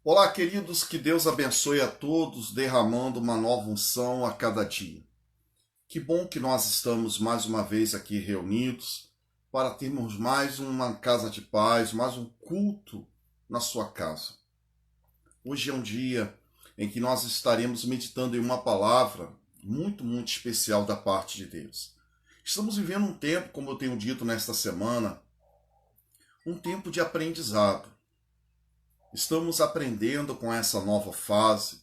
Olá, queridos, que Deus abençoe a todos, derramando uma nova unção a cada dia. Que bom que nós estamos mais uma vez aqui reunidos para termos mais uma casa de paz, mais um culto na sua casa. Hoje é um dia em que nós estaremos meditando em uma palavra muito especial da parte de Deus. Estamos vivendo um tempo, como eu tenho dito nesta semana, um tempo de aprendizado. Estamos aprendendo com essa nova fase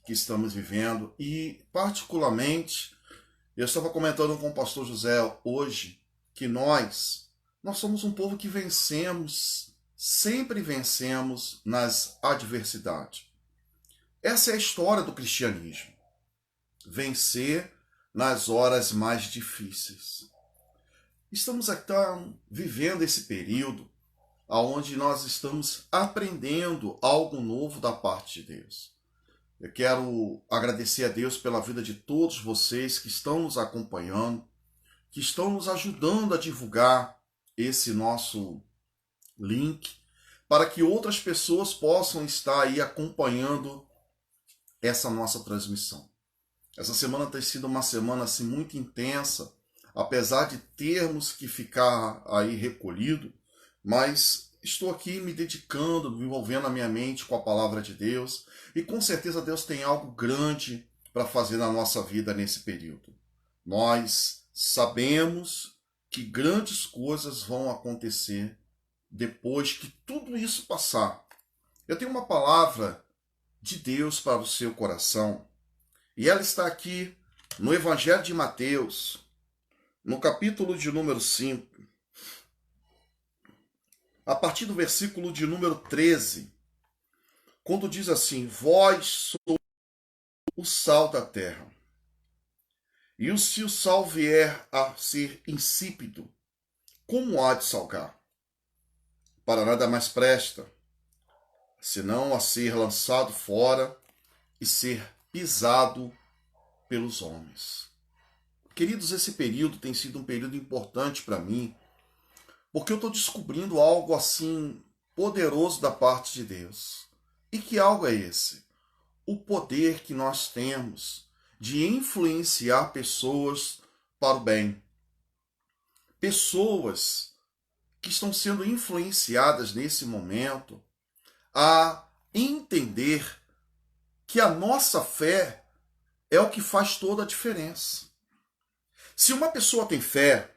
que estamos vivendo e, particularmente, eu estava comentando com o pastor José hoje que nós somos um povo que vencemos, sempre vencemos nas adversidades. Essa é a história do cristianismo. Vencer nas horas mais difíceis. Estamos aqui vivendo esse período onde nós estamos aprendendo algo novo da parte de Deus. Eu quero agradecer a Deus pela vida de todos vocês que estão nos acompanhando, que estão nos ajudando a divulgar esse nosso link, para que outras pessoas possam estar aí acompanhando essa nossa transmissão. Essa semana tem sido uma semana assim muito intensa, apesar de termos que ficar aí recolhido, mas estou aqui me dedicando, envolvendo a minha mente com a palavra de Deus, e com certeza Deus tem algo grande para fazer na nossa vida nesse período. Nós sabemos que grandes coisas vão acontecer depois que tudo isso passar. Eu tenho uma palavra de Deus para o seu coração, e ela está aqui no Evangelho de Mateus, no capítulo de número 5, a partir do versículo de número 13, quando diz assim: Vós sois o sal da terra. E se o sal vier a ser insípido, como há de salgar? Para nada mais presta, senão a ser lançado fora e ser pisado pelos homens. Queridos, esse período tem sido um período importante para mim, porque eu estou descobrindo algo assim poderoso da parte de Deus. E que algo é esse? O poder que nós temos de influenciar pessoas para o bem. Pessoas que estão sendo influenciadas nesse momento a entender que a nossa fé é o que faz toda a diferença. Se uma pessoa tem fé,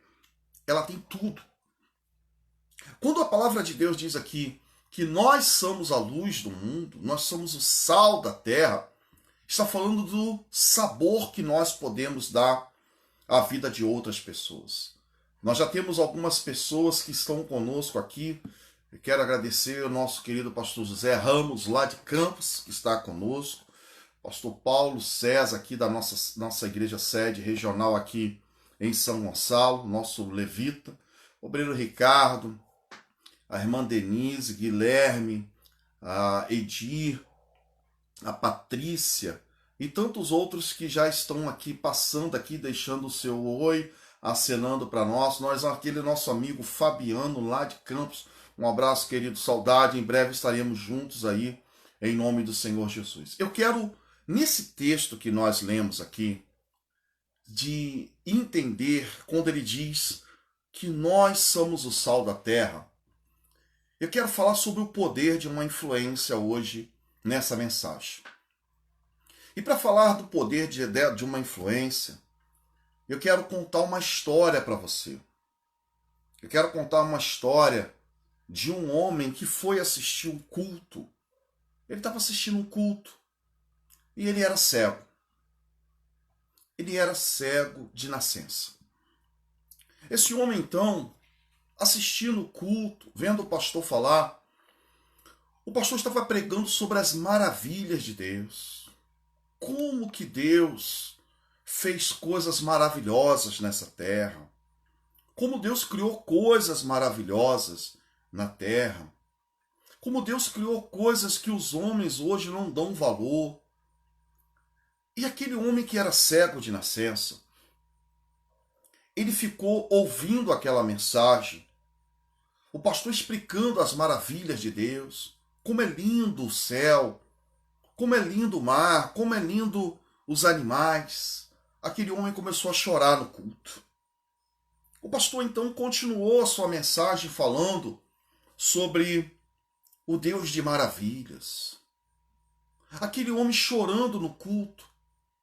ela tem tudo. Quando a palavra de Deus diz aqui que nós somos a luz do mundo, nós somos o sal da terra, está falando do sabor que nós podemos dar à vida de outras pessoas. Nós já temos algumas pessoas que estão conosco aqui. Eu quero agradecer ao nosso querido pastor José Ramos, lá de Campos, que está conosco. Pastor Paulo César, aqui da nossa igreja sede regional aqui em São Gonçalo, nosso levita. Obreiro Ricardo, a irmã Denise, Guilherme, a Edir, a Patrícia e tantos outros que já estão aqui, passando aqui, deixando o seu oi, acenando para nós, aquele nosso amigo Fabiano lá de Campos, um abraço querido, saudade, em breve estaremos juntos aí, em nome do Senhor Jesus. Eu quero, nesse texto que nós lemos aqui, de entender quando ele diz que nós somos o sal da terra. Eu quero falar sobre o poder de uma influência hoje nessa mensagem. E para falar do poder de uma influência, eu quero contar uma história para você. Eu quero contar uma história de um homem que foi assistir um culto. Ele estava assistindo um culto e ele era cego. Ele era cego de nascença. Esse homem, então, assistindo o culto, vendo o pastor falar, o pastor estava pregando sobre as maravilhas de Deus. Como que Deus fez coisas maravilhosas nessa terra. Como Deus criou coisas maravilhosas na terra. Como Deus criou coisas que os homens hoje não dão valor. E aquele homem que era cego de nascença, ele ficou ouvindo aquela mensagem, o pastor explicando as maravilhas de Deus, como é lindo o céu, como é lindo o mar, como é lindo os animais. Aquele homem começou a chorar no culto. O pastor então continuou a sua mensagem falando sobre o Deus de maravilhas. Aquele homem chorando no culto,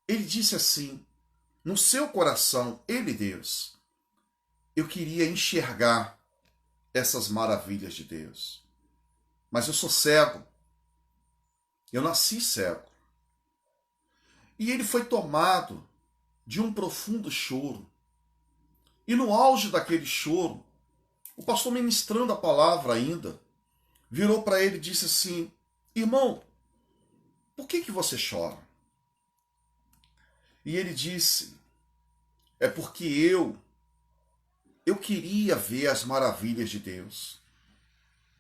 ele disse assim, no seu coração, ele, Deus, eu queria enxergar essas maravilhas de Deus. Mas eu sou cego. Eu nasci cego. E ele foi tomado de um profundo choro. E no auge daquele choro, o pastor ministrando a palavra ainda, virou para ele e disse assim, irmão, por que você chora? E ele disse, é porque eu queria ver as maravilhas de Deus.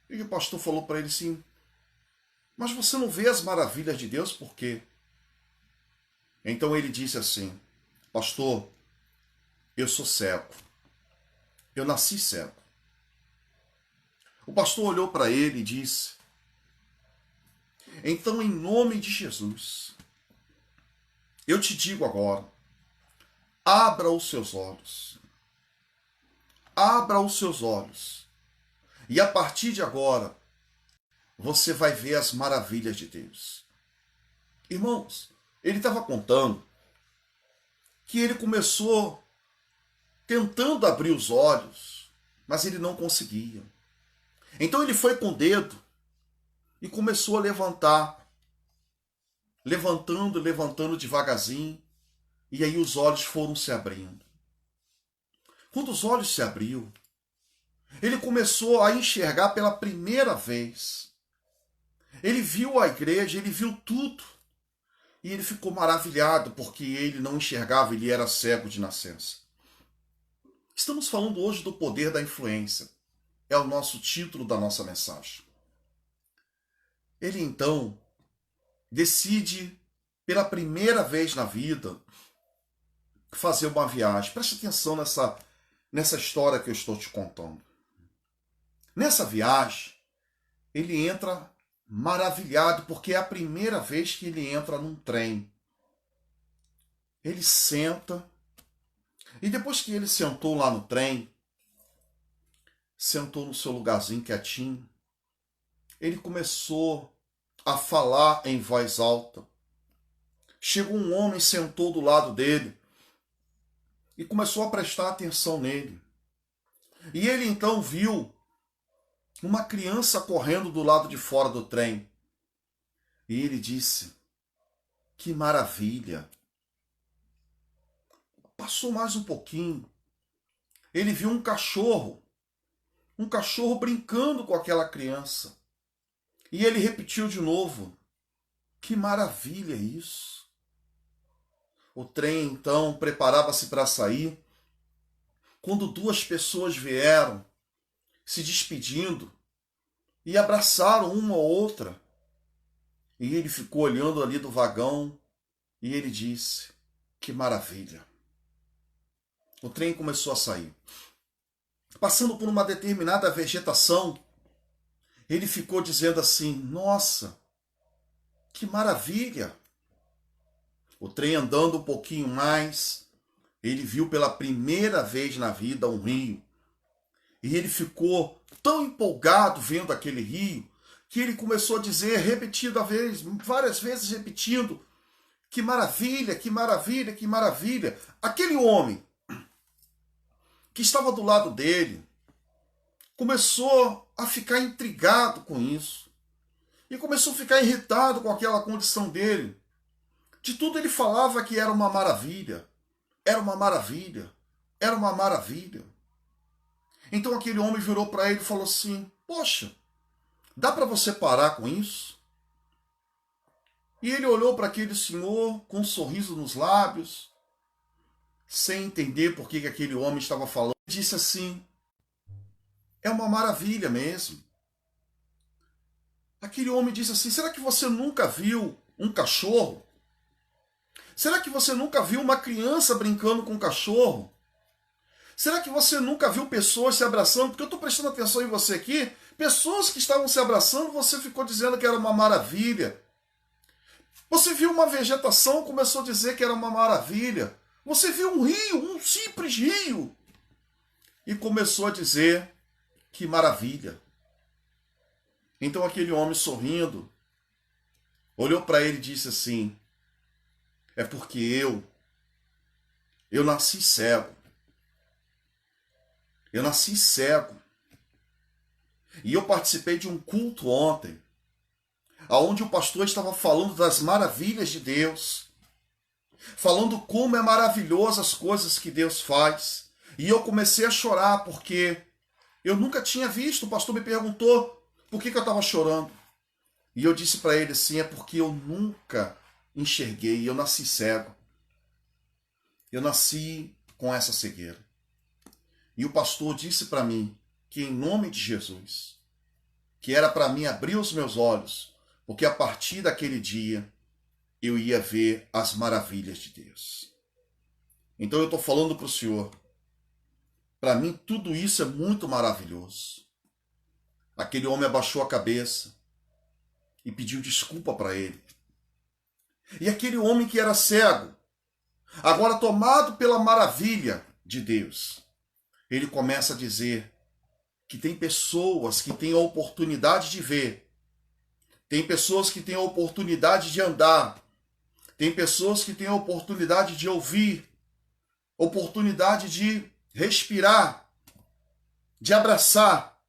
E o pastor falou para ele assim, mas você não vê as maravilhas de Deus por quê? Então ele disse assim, pastor, eu sou cego. Eu nasci cego. O pastor olhou para ele e disse, então em nome de Jesus, eu te digo agora, abra os seus olhos. Abra os seus olhos. E a partir de agora, você vai ver as maravilhas de Deus. Irmãos, ele estava contando que ele começou tentando abrir os olhos, mas ele não conseguia. Então ele foi com o dedo e começou a levantar. Levantando devagarzinho. E aí os olhos foram se abrindo. Quando os olhos se abriu, ele começou a enxergar pela primeira vez. Ele viu a igreja, ele viu tudo. E ele ficou maravilhado, porque ele não enxergava, ele era cego de nascença. Estamos falando hoje do poder da influência. É o nosso título da nossa mensagem. Ele então decide, pela primeira vez na vida, fazer uma viagem. Preste atenção nessa história que eu estou te contando. Nessa viagem, ele entra maravilhado, porque é a primeira vez que ele entra num trem. Ele senta, e depois que ele sentou lá no trem, sentou no seu lugarzinho quietinho, ele começou a falar em voz alta. Chegou um homem, sentou do lado dele, e começou a prestar atenção nele. E ele então viu uma criança correndo do lado de fora do trem. E ele disse, que maravilha. Passou mais um pouquinho. Ele viu um cachorro brincando com aquela criança. E ele repetiu de novo, que maravilha isso. O trem então preparava-se para sair, quando duas pessoas vieram, se despedindo, e abraçaram uma ou outra. E ele ficou olhando ali do vagão, e ele disse, que maravilha. O trem começou a sair. Passando por uma determinada vegetação, ele ficou dizendo assim, nossa, que maravilha. O trem andando um pouquinho mais, ele viu pela primeira vez na vida um rio. E ele ficou tão empolgado vendo aquele rio, que ele começou a dizer, várias vezes repetindo, que maravilha, que maravilha, que maravilha. Aquele homem que estava do lado dele começou a ficar intrigado com isso. E começou a ficar irritado com aquela condição dele. De tudo ele falava que era uma maravilha. Era uma maravilha. Era uma maravilha. Então aquele homem virou para ele e falou assim, poxa, dá para você parar com isso? E ele olhou para aquele senhor com um sorriso nos lábios, sem entender por que aquele homem estava falando. Ele disse assim, é uma maravilha mesmo. Aquele homem disse assim, será que você nunca viu um cachorro? Será que você nunca viu uma criança brincando com um cachorro? Será que você nunca viu pessoas se abraçando? Porque eu estou prestando atenção em você aqui, Pessoas que estavam se abraçando, você ficou dizendo que era uma maravilha. Você viu uma vegetação, começou a dizer que era uma maravilha. Você viu um rio, um simples rio, e começou a dizer que maravilha. Então aquele homem sorrindo, olhou para ele e disse assim: é porque eu nasci cego. Eu nasci cego. E eu participei de um culto ontem, onde o pastor estava falando das maravilhas de Deus, falando como é maravilhoso as coisas que Deus faz. E eu comecei a chorar porque eu nunca tinha visto. O pastor me perguntou por que eu estava chorando. E eu disse para ele assim: é porque eu nunca enxerguei, eu nasci cego. Eu nasci com essa cegueira. E o pastor disse para mim que, em nome de Jesus, que era para mim abrir os meus olhos, porque a partir daquele dia eu ia ver as maravilhas de Deus. Então eu estou falando para o Senhor, para mim tudo isso é muito maravilhoso. Aquele homem abaixou a cabeça e pediu desculpa para ele. E aquele homem que era cego, agora tomado pela maravilha de Deus, ele começa a dizer que tem pessoas que têm a oportunidade de ver, tem pessoas que têm a oportunidade de andar, tem pessoas que têm a oportunidade de ouvir, oportunidade de respirar, de abraçar,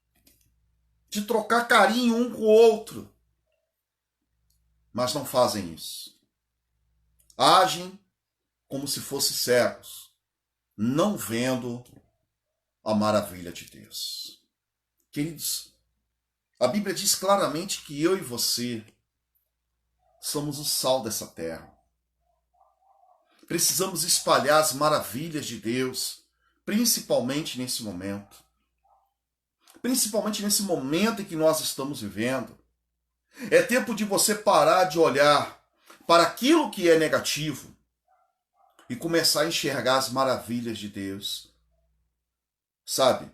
de trocar carinho um com o outro, mas não fazem isso. Agem como se fossem cegos, não vendo a maravilha de Deus. Queridos, a Bíblia diz claramente que eu e você somos o sal dessa terra. Precisamos espalhar as maravilhas de Deus, principalmente nesse momento. Principalmente nesse momento em que nós estamos vivendo. É tempo de você parar de olhar para aquilo que é negativo e começar a enxergar as maravilhas de Deus. Sabe?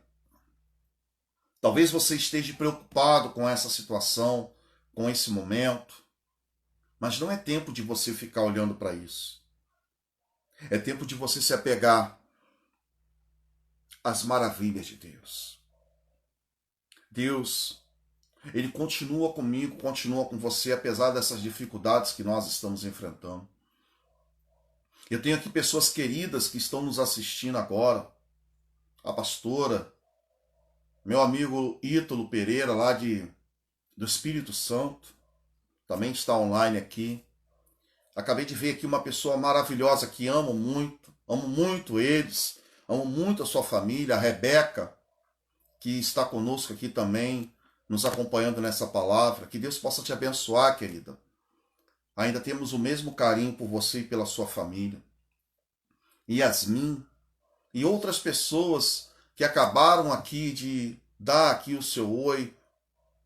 Talvez você esteja preocupado com essa situação, com esse momento, mas não é tempo de você ficar olhando para isso. É tempo de você se apegar às maravilhas de Deus. Deus, Ele continua comigo, continua com você, apesar dessas dificuldades que nós estamos enfrentando. Eu tenho aqui pessoas queridas que estão nos assistindo agora. A pastora, meu amigo Ítalo Pereira, lá do Espírito Santo, também está online aqui. Acabei de ver aqui uma pessoa maravilhosa que amo muito eles, amo muito a sua família, a Rebeca, que está conosco aqui também, nos acompanhando nessa palavra. Que Deus possa te abençoar, querida. Ainda temos o mesmo carinho por você e pela sua família. Yasmin e outras pessoas que acabaram aqui de dar aqui o seu oi.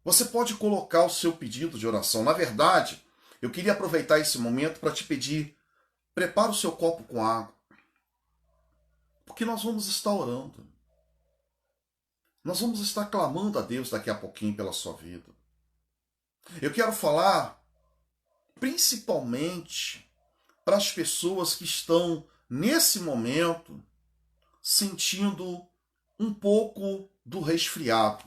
Você pode colocar o seu pedido de oração. Na verdade, eu queria aproveitar esse momento para te pedir, prepara o seu copo com água. Porque nós vamos estar orando. Nós vamos estar clamando a Deus daqui a pouquinho pela sua vida. Eu quero falar principalmente para as pessoas que estão nesse momento sentindo um pouco do resfriado.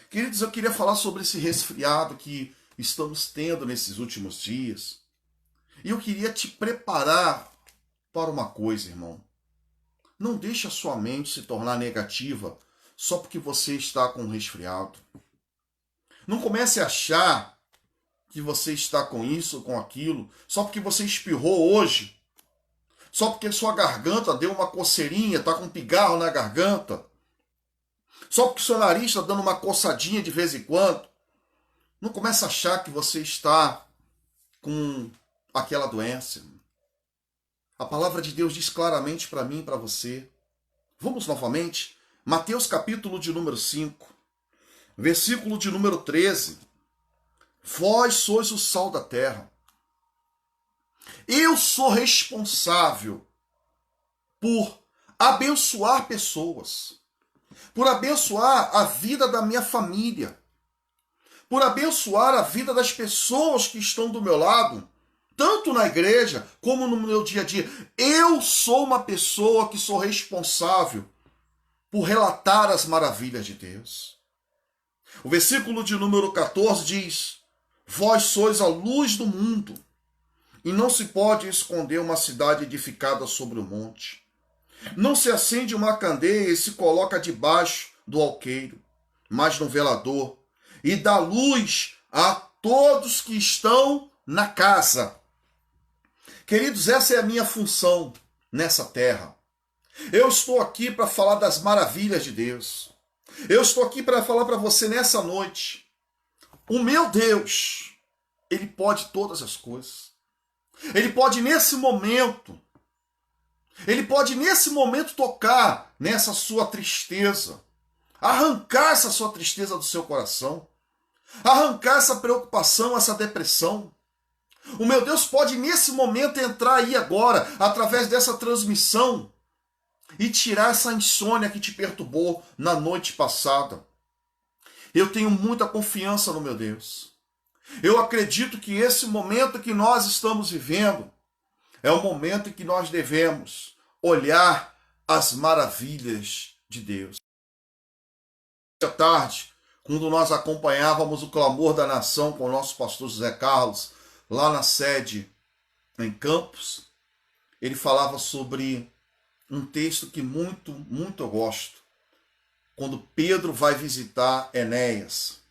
Queridos, eu queria falar sobre esse resfriado que estamos tendo nesses últimos dias. E eu queria te preparar para uma coisa, irmão. Não deixe a sua mente se tornar negativa só porque você está com um resfriado. Não comece a achar que você está com isso ou com aquilo só porque você espirrou hoje. Só porque sua garganta deu uma coceirinha, está com um pigarro na garganta. Só porque seu nariz está dando uma coçadinha de vez em quando. Não comece a achar que você está com aquela doença. A palavra de Deus diz claramente para mim e para você. Vamos novamente. Mateus capítulo de número 5, versículo de número 13. Vós sois o sal da terra. Eu sou responsável por abençoar pessoas, por abençoar a vida da minha família, por abençoar a vida das pessoas que estão do meu lado, tanto na igreja como no meu dia a dia. Eu sou uma pessoa que sou responsável por relatar as maravilhas de Deus. O versículo de número 14 diz: vós sois a luz do mundo, e não se pode esconder uma cidade edificada sobre o monte. Não se acende uma candeia e se coloca debaixo do alqueiro, mas no velador, e dá luz a todos que estão na casa. Queridos, essa é a minha função nessa terra. Eu estou aqui para falar das maravilhas de Deus. Eu estou aqui para falar para você nessa noite. O meu Deus, Ele pode todas as coisas. Ele pode nesse momento tocar nessa sua tristeza, arrancar essa sua tristeza do seu coração, arrancar essa preocupação, essa depressão. O meu Deus pode nesse momento entrar aí agora, através dessa transmissão, e tirar essa insônia que te perturbou na noite passada. Eu tenho muita confiança no meu Deus. Eu acredito que esse momento que nós estamos vivendo é o momento em que nós devemos olhar as maravilhas de Deus. À tarde, quando nós acompanhávamos o clamor da nação com o nosso pastor José Carlos, lá na sede em Campos, ele falava sobre um texto que muito eu gosto. Quando Pedro vai visitar Enéas.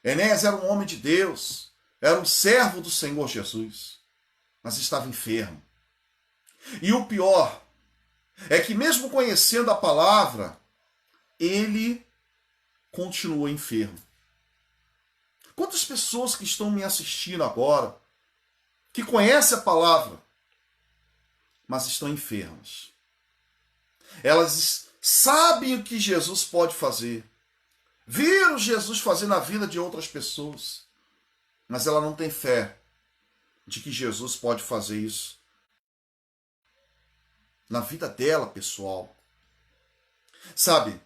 Enéas era um homem de Deus, era um servo do Senhor Jesus, mas estava enfermo. E o pior é que mesmo conhecendo a palavra, ele continua enfermo. Quantas pessoas que estão me assistindo agora, que conhecem a palavra, mas estão enfermas? Elas sabem o que Jesus pode fazer, viram Jesus fazer na vida de outras pessoas, mas ela não tem fé de que Jesus pode fazer isso na vida dela, pessoal. Sabe,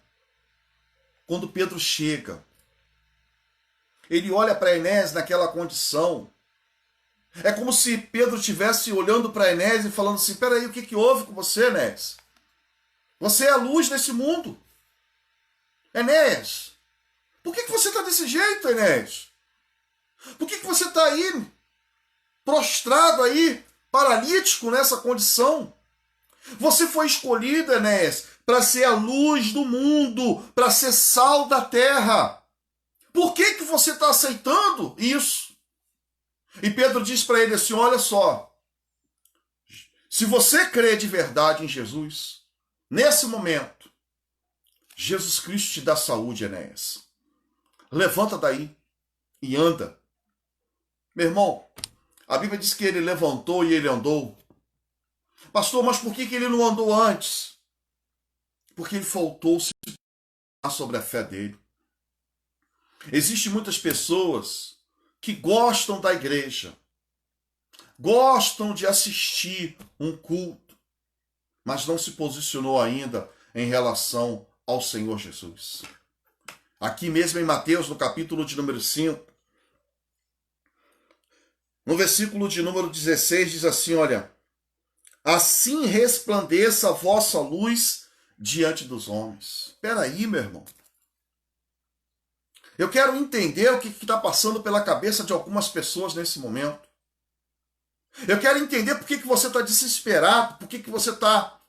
quando Pedro chega, ele olha para Enéas naquela condição. É como se Pedro estivesse olhando para Enéas e falando assim: peraí, o que houve com você, Enéas? Você é a luz desse mundo. Enéas, por que você está desse jeito, Enéas? Por que você está aí, prostrado aí, paralítico nessa condição? Você foi escolhido, Enéas, para ser a luz do mundo, para ser sal da terra. Por que você está aceitando isso? E Pedro diz para ele assim: olha só, se você crê de verdade em Jesus, nesse momento, Jesus Cristo te dá saúde, Enéas. Levanta daí e anda. Meu irmão, a Bíblia diz que ele levantou e ele andou. Pastor, mas por que ele não andou antes? Porque ele faltou se sobre a fé dele. Existem muitas pessoas que gostam da igreja, gostam de assistir um culto, mas não se posicionou ainda em relação ao Senhor Jesus. Aqui mesmo em Mateus, no capítulo de número 5, no versículo de número 16, diz assim, olha: assim resplandeça a vossa luz diante dos homens. Espera aí, meu irmão. Eu quero entender o que está passando pela cabeça de algumas pessoas nesse momento. Eu quero entender por que você está desesperado, por que você está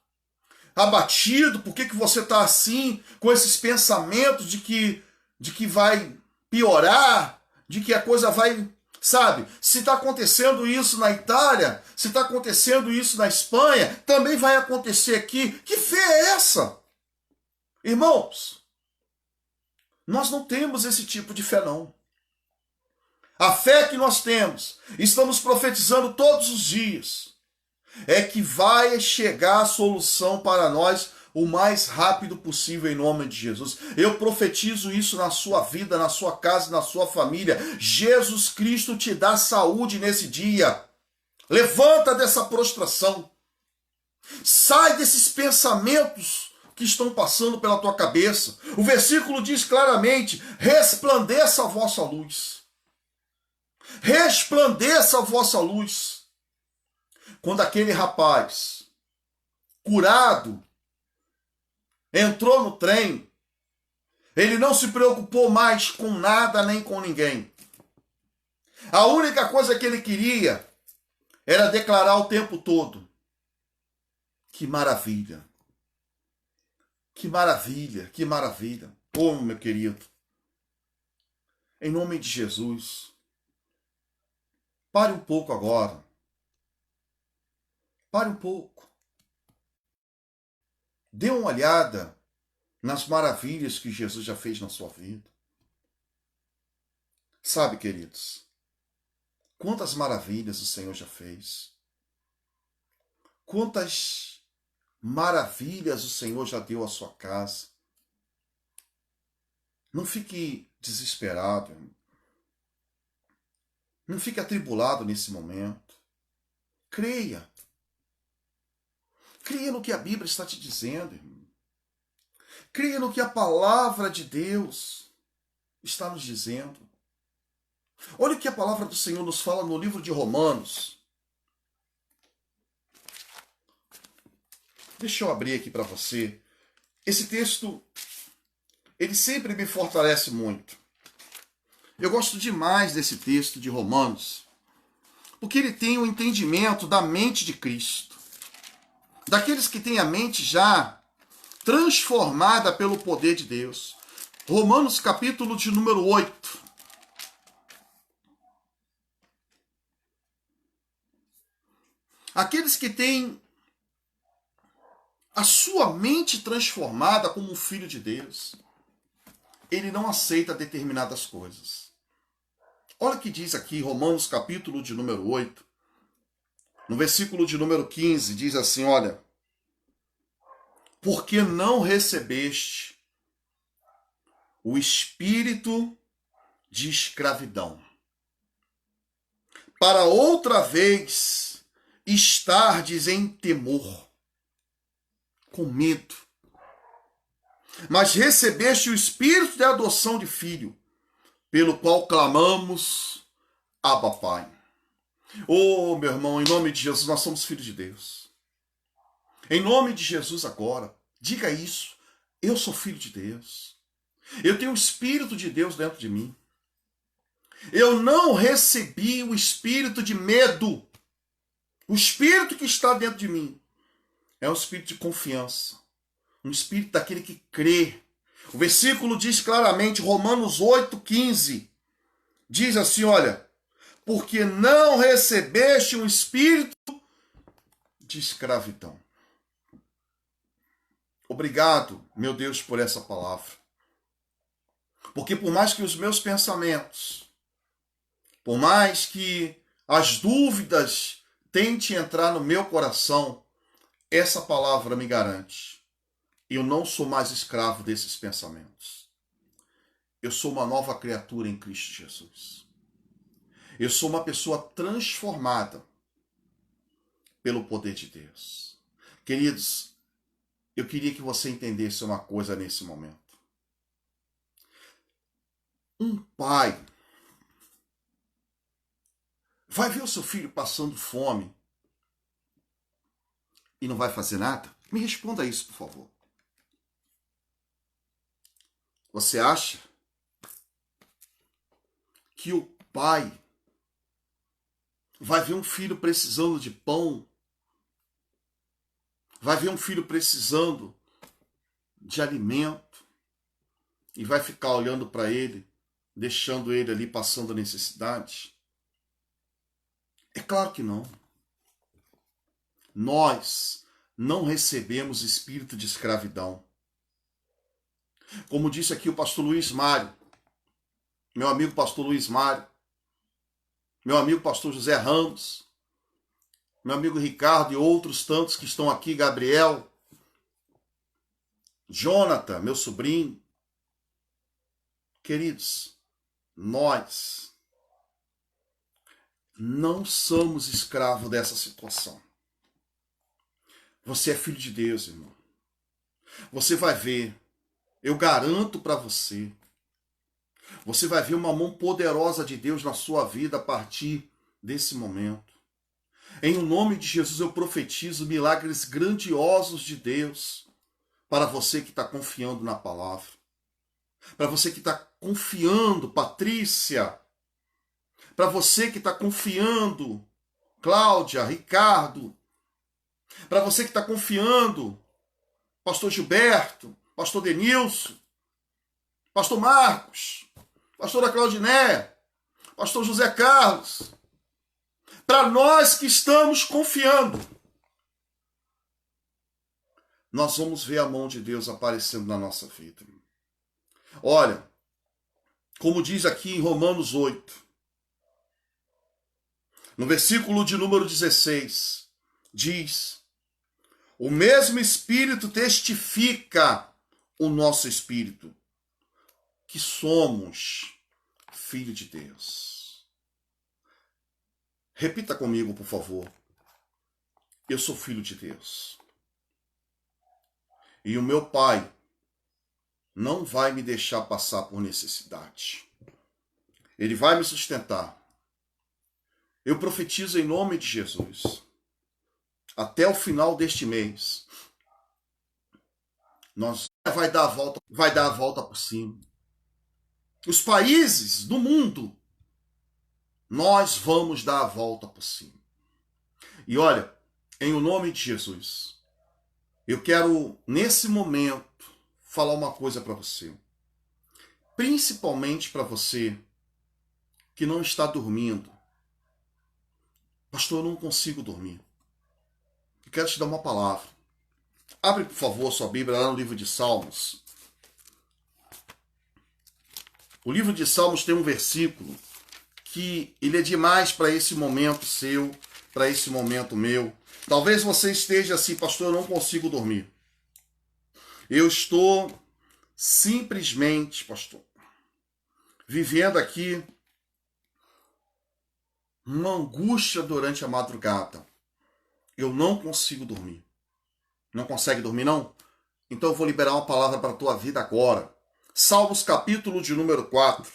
abatido, por que você está assim, com esses pensamentos de que vai piorar, de que a coisa vai... Sabe, se está acontecendo isso na Itália, se está acontecendo isso na Espanha, também vai acontecer aqui. Que fé é essa? Irmãos, nós não temos esse tipo de fé, não. A fé que nós temos, estamos profetizando todos os dias, é que vai chegar a solução para nós o mais rápido possível em nome de Jesus. Eu profetizo isso na sua vida, na sua casa, na sua família. Jesus Cristo te dá saúde nesse dia. Levanta dessa prostração. Sai desses pensamentos que estão passando pela tua cabeça. O versículo diz claramente: resplandeça a vossa luz. Resplandeça a vossa luz. Quando aquele rapaz, curado, entrou no trem, ele não se preocupou mais com nada nem com ninguém. A única coisa que ele queria era declarar o tempo todo: que maravilha, que maravilha, que maravilha. Oh, meu querido, em nome de Jesus, pare um pouco agora. Pare um pouco. Dê uma olhada nas maravilhas que Jesus já fez na sua vida. Sabe, queridos, quantas maravilhas o Senhor já fez. Quantas maravilhas o Senhor já deu à sua casa. Não fique desesperado. Não fique atribulado nesse momento. Creia. Creia no que a Bíblia está te dizendo, irmão. Creia no que a palavra de Deus está nos dizendo. Olha o que a palavra do Senhor nos fala no livro de Romanos. Deixa eu abrir aqui para você. Esse texto, ele sempre me fortalece muito. Eu gosto demais desse texto de Romanos, porque ele tem o entendimento da mente de Cristo. Daqueles que têm a mente já transformada pelo poder de Deus. Romanos capítulo de número 8. Aqueles que têm a sua mente transformada como um filho de Deus, ele não aceita determinadas coisas. Olha o que diz aqui, Romanos capítulo de número 8, no versículo de número 15, diz assim, olha: porque não recebeste o espírito de escravidão, para outra vez estardes em temor, com medo, mas recebeste o espírito de adoção de filho, pelo qual clamamos, Abba, Pai. Oh, meu irmão, em nome de Jesus, nós somos filhos de Deus. Em nome de Jesus agora, diga isso: eu sou filho de Deus. Eu tenho o Espírito de Deus dentro de mim. Eu não recebi o espírito de medo. O espírito que está dentro de mim é um espírito de confiança. Um espírito daquele que crê. O versículo diz claramente, Romanos 8,15, diz assim, olha: porque não recebeste um espírito de escravidão. Obrigado, meu Deus, por essa palavra. Porque por mais que os meus pensamentos, por mais que as dúvidas tentem entrar no meu coração, essa palavra me garante: eu não sou mais escravo desses pensamentos. Eu sou uma nova criatura em Cristo Jesus. Eu sou uma pessoa transformada pelo poder de Deus. Queridos, eu queria que você entendesse uma coisa nesse momento. Um pai vai ver o seu filho passando fome e não vai fazer nada? Me responda isso, por favor. Você acha que o pai vai ver um filho precisando de pão, vai ver um filho precisando de alimento e vai ficar olhando para ele, deixando ele ali passando necessidade? É claro que não. Nós não recebemos espírito de escravidão. Como disse aqui o pastor Luiz Mário, meu amigo pastor Luiz Mário, meu amigo pastor José Ramos, meu amigo Ricardo e outros tantos que estão aqui, Gabriel, Jonathan, meu sobrinho. Queridos, nós não somos escravos dessa situação. Você é filho de Deus, irmão. Você vai ver, eu garanto para você, você vai ver uma mão poderosa de Deus na sua vida a partir desse momento. Em o nome de Jesus eu profetizo milagres grandiosos de Deus para você que está confiando na palavra. Para você que está confiando, Patrícia. Para você que está confiando, Cláudia, Ricardo. Para você que está confiando, Pastor Gilberto, Pastor Denilson, Pastor Marcos, Pastora Claudiné, Pastor José Carlos. Para nós que estamos confiando, nós vamos ver a mão de Deus aparecendo na nossa vida. Olha, como diz aqui em Romanos 8, no versículo de número 16, diz: o mesmo Espírito testifica o nosso espírito que somos filho de Deus. Repita comigo, por favor. Eu sou filho de Deus. E o meu Pai não vai me deixar passar por necessidade. Ele vai me sustentar. Eu profetizo em nome de Jesus. Até o final deste mês, nós vai dar a volta por cima. Os países do mundo, nós vamos dar a volta por cima. E olha, em o nome de Jesus, eu quero, nesse momento, falar uma coisa para você. Principalmente para você que não está dormindo. Pastor, eu não consigo dormir. Eu quero te dar uma palavra. Abre, por favor, sua Bíblia lá no livro de Salmos. O livro de Salmos tem um versículo que ele é demais para esse momento seu, para esse momento meu. Talvez você esteja assim, pastor, eu não consigo dormir. Eu estou simplesmente, pastor, vivendo aqui uma angústia durante a madrugada. Eu não consigo dormir. Não consegue dormir, não? Então eu vou liberar uma palavra para a tua vida agora. Salmos capítulo de número 4.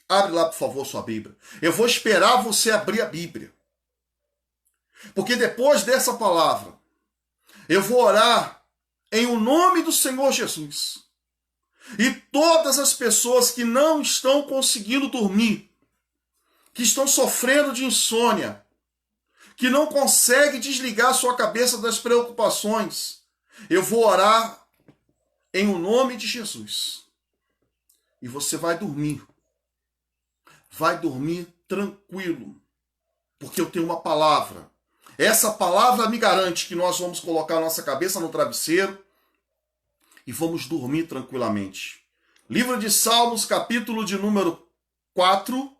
Abre lá, por favor, sua Bíblia. Eu vou esperar você abrir a Bíblia. Porque depois dessa palavra, eu vou orar em o nome do Senhor Jesus. E todas as pessoas que não estão conseguindo dormir, que estão sofrendo de insônia, que não conseguem desligar sua cabeça das preocupações, eu vou orar em o nome de Jesus. E você vai dormir. Vai dormir tranquilo. Porque eu tenho uma palavra. Essa palavra me garante que nós vamos colocar a nossa cabeça no travesseiro e vamos dormir tranquilamente. Livro de Salmos, capítulo de número 4.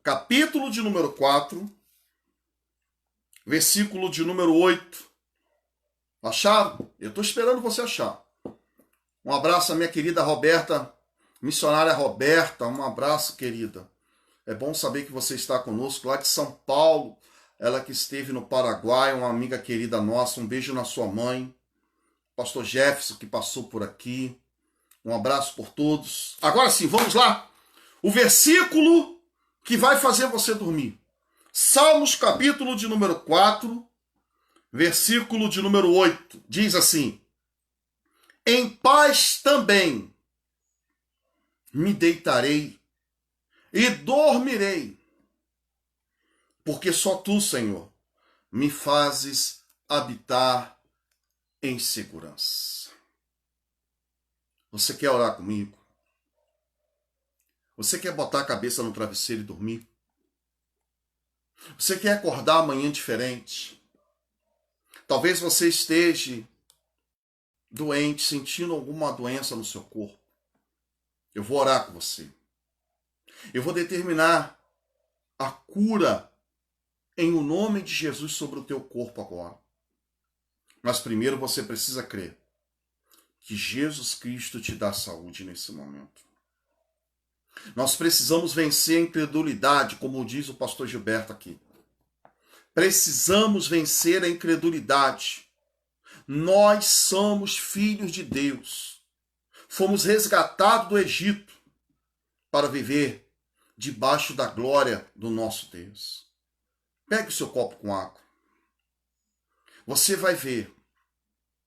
Capítulo de número 4. Versículo de número 8. Acharam? Eu estou esperando você achar. Um abraço à minha querida Roberta, missionária Roberta. Um abraço, querida. É bom saber que você está conosco lá de São Paulo. Ela que esteve no Paraguai, uma amiga querida nossa. Um beijo na sua mãe. Pastor Jefferson, que passou por aqui. Um abraço por todos. Agora sim, vamos lá. O versículo que vai fazer você dormir. Salmos, capítulo de número 4, versículo de número 8. Diz assim: em paz também me deitarei e dormirei, porque só tu, Senhor, me fazes habitar em segurança. Você quer orar comigo? Você quer botar a cabeça no travesseiro e dormir? Você quer acordar amanhã diferente? Talvez você esteja doente, sentindo alguma doença no seu corpo. Eu vou orar com você. Eu vou determinar a cura em o nome de Jesus sobre o teu corpo agora. Mas primeiro você precisa crer que Jesus Cristo te dá saúde nesse momento. Nós precisamos vencer a incredulidade, como diz o pastor Gilberto aqui. Precisamos vencer a incredulidade. Nós somos filhos de Deus. Fomos resgatados do Egito para viver debaixo da glória do nosso Deus. Pegue o seu copo com água. Você vai ver,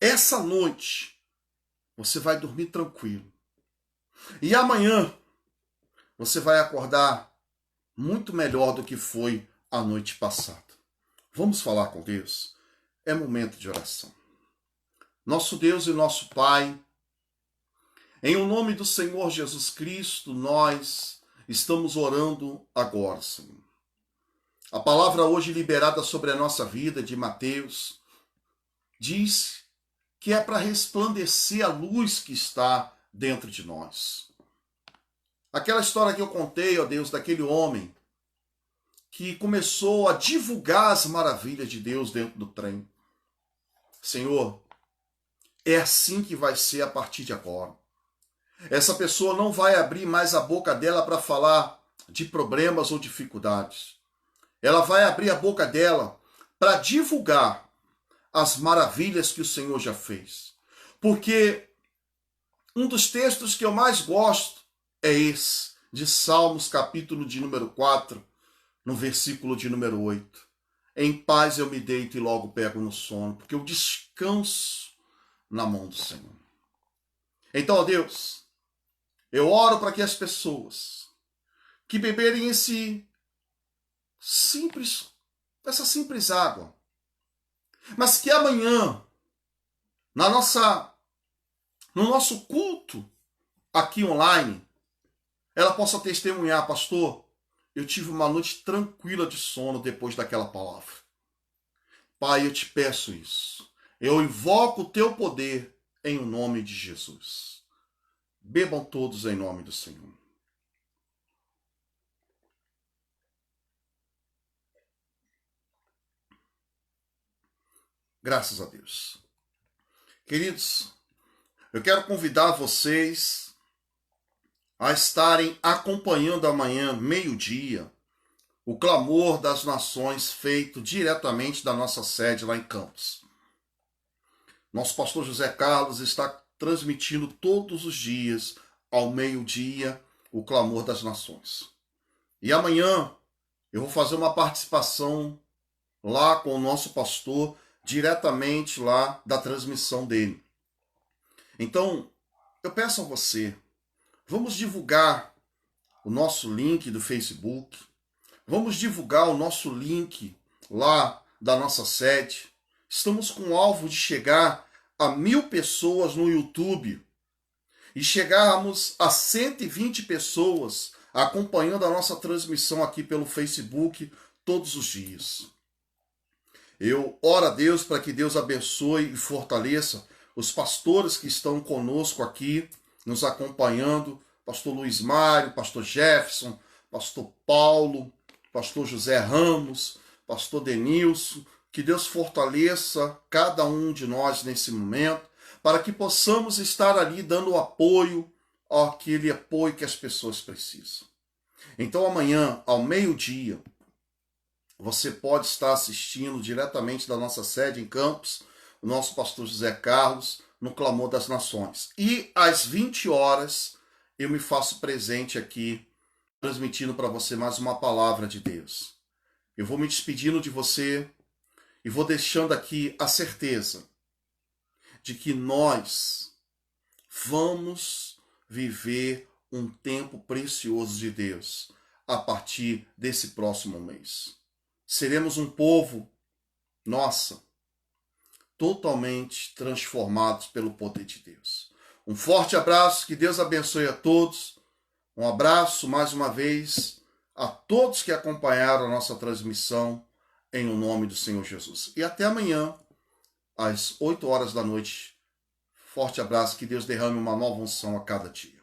essa noite, você vai dormir tranquilo. E amanhã, você vai acordar muito melhor do que foi a noite passada. Vamos falar com Deus? É momento de oração. Nosso Deus e nosso Pai, em o nome do Senhor Jesus Cristo, nós estamos orando agora, Senhor. A palavra hoje liberada sobre a nossa vida, de Mateus, diz que é para resplandecer a luz que está dentro de nós. Aquela história que eu contei, ó Deus, daquele homem que começou a divulgar as maravilhas de Deus dentro do trem. Senhor, é assim que vai ser a partir de agora. Essa pessoa não vai abrir mais a boca dela para falar de problemas ou dificuldades. Ela vai abrir a boca dela para divulgar as maravilhas que o Senhor já fez. Porque um dos textos que eu mais gosto é esse, de Salmos, capítulo de número 4, no versículo de número 8. Em paz eu me deito e logo pego no sono, porque eu descanso na mão do Senhor. Então, ó Deus, eu oro para que as pessoas que beberem essa simples água, mas que amanhã, no nosso culto aqui online, ela possa testemunhar, pastor, eu tive uma noite tranquila de sono depois daquela palavra. Pai, eu te peço isso. Eu invoco o teu poder em o nome de Jesus. Bebam todos em nome do Senhor. Graças a Deus. Queridos, eu quero convidar vocês a estarem acompanhando amanhã, meio-dia, o clamor das nações feito diretamente da nossa sede lá em Campos. Nosso pastor José Carlos está transmitindo todos os dias, ao meio-dia, o clamor das nações. E amanhã eu vou fazer uma participação lá com o nosso pastor, diretamente lá da transmissão dele. Então, eu peço a você, vamos divulgar o nosso link do Facebook, vamos divulgar o nosso link lá da nossa sede. Estamos com o alvo de chegar a 1000 pessoas no YouTube e chegarmos a 120 pessoas acompanhando a nossa transmissão aqui pelo Facebook todos os dias. Eu oro a Deus para que Deus abençoe e fortaleça os pastores que estão conosco aqui, nos acompanhando, pastor Luiz Mário, pastor Jefferson, pastor Paulo, pastor José Ramos, pastor Denilson. Que Deus fortaleça cada um de nós nesse momento, para que possamos estar ali dando apoio, aquele apoio que as pessoas precisam. Então amanhã, ao meio-dia, você pode estar assistindo diretamente da nossa sede em Campos, o nosso pastor José Carlos, no Clamor das Nações. E às 20 horas, eu me faço presente aqui, transmitindo para você mais uma palavra de Deus. Eu vou me despedindo de você e vou deixando aqui a certeza de que nós vamos viver um tempo precioso de Deus a partir desse próximo mês. Seremos um povo, totalmente transformados pelo poder de Deus. Um forte abraço, que Deus abençoe a todos. Um abraço, mais uma vez, a todos que acompanharam a nossa transmissão, em o nome do Senhor Jesus. E até amanhã, às 8 horas da noite. Forte abraço, que Deus derrame uma nova unção a cada dia.